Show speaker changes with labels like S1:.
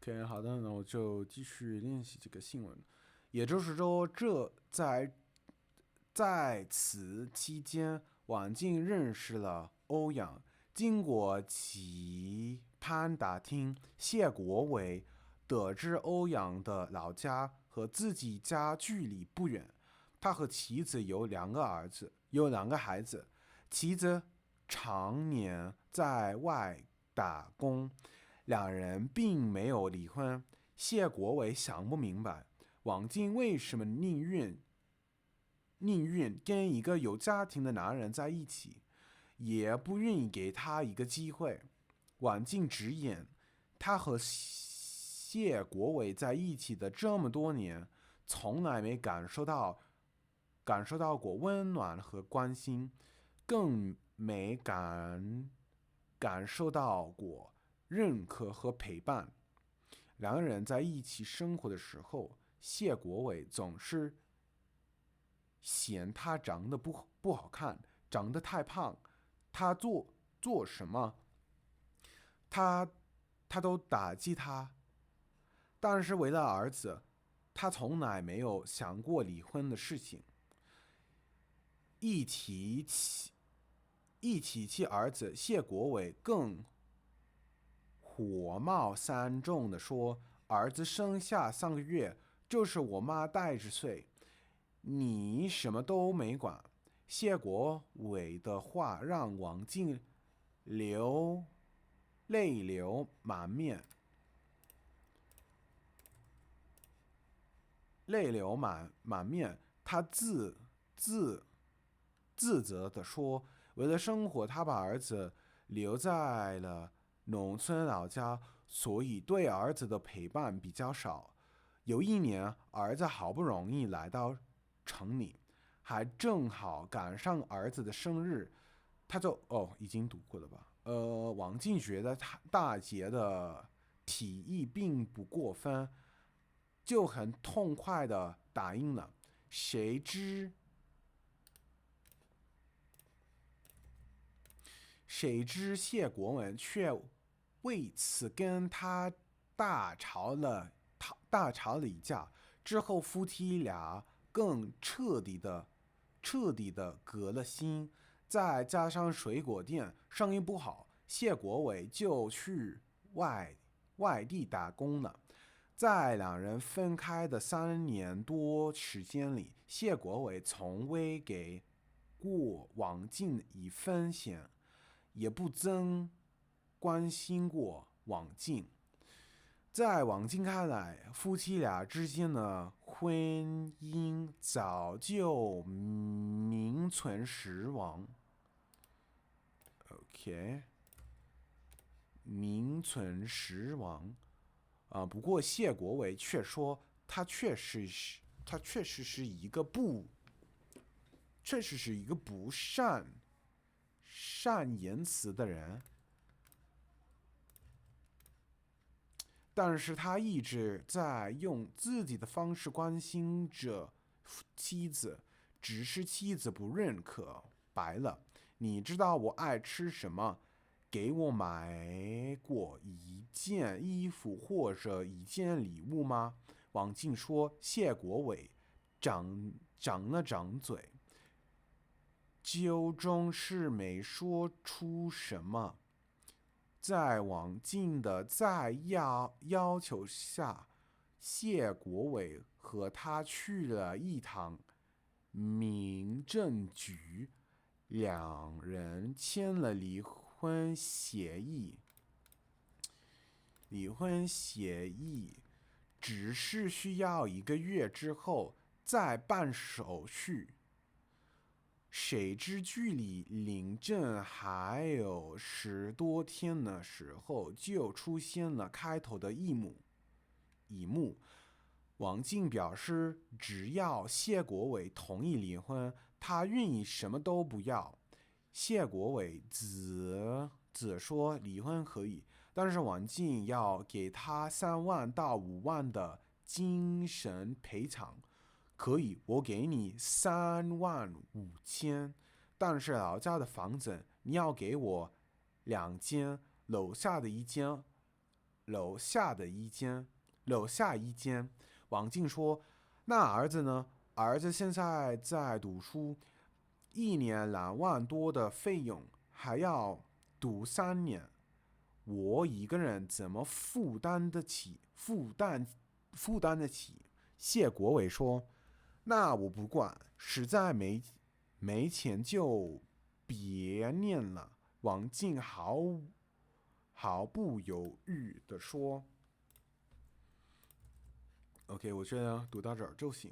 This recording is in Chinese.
S1: OK，好的，那我就继续练习这个新闻。也就是说，在此期间，王静认识了欧阳。经过其攀打听，谢国伟得知欧阳的老家和自己家距离不远，他和妻子有两个儿子，有两个孩子。妻子常年在外打工，两人并没有离婚。谢国伟想不明白，王静为什么宁愿跟一个有家庭的男人在一起，也不愿意给他一个机会。王静直言，他和谢国伟在一起的这么多年，从来没感受到过温暖和关心，更没感受到过认可和陪伴。两个人在一起生活的时候，谢国伟总是嫌他长得不好看，长得太胖，他做什么，他他都打击他。但是为了儿子，他从来没有想过离婚的事情。一提起其儿子，谢国伟更火冒三丈的说：“儿子生下3个月，就是我妈带着睡，你什么都没管。”谢国伟的话让王静泪流满面，他自责地说：“为了生活，他把儿子留在了农村老家，所以对儿子的陪伴比较少。有一年，儿子好不容易来到城里，还正好赶上儿子的生日，他就已经读过了吧？王静觉得他大姐的提议并不过分，就很痛快的答应了。谁知谢国文却为此跟他大吵了一架。之后夫妻俩更彻底的隔了心。再加上水果店生意不好，谢国伟就去外地打工了。在两人分开的3年多时间里，谢国伟从未给过王静一分钱，也不曾关心过王静。在王静看来，夫妻俩之间的婚姻早就名存实亡。OK， 名存实亡。不过谢国伟却说，他确实是一个不善言辞的人，但是他一直在用自己的方式关心着妻子，只是妻子不认可。白了，你知道我爱吃什么？给我买过一件衣服或者一件礼物吗？王静说。谢国伟张了张嘴，终是没说出什么。在王静的要求下，谢国伟和他去了一趟民政局，两人签了离婚协议。只是需要1个月之后再办手续。谁知距离领证还有10多天的时候，就出现了开头的一幕。王静表示，只要谢国伟同意离婚，他愿意什么都不要。谢国伟则说离婚可以，但是王静要给他3万到5万的精神赔偿。可以，我给你3万5千，但是老家的房子你要给我2间，楼下的1间楼下一间。王静说：那儿子呢？儿子现在在读书，一年2万多的费用，还要读3年，我一个人怎么负担得起？谢国伟说：那我不管，实在没钱就别念了。王静毫不犹豫地说：“OK，我觉得读到这儿就行。”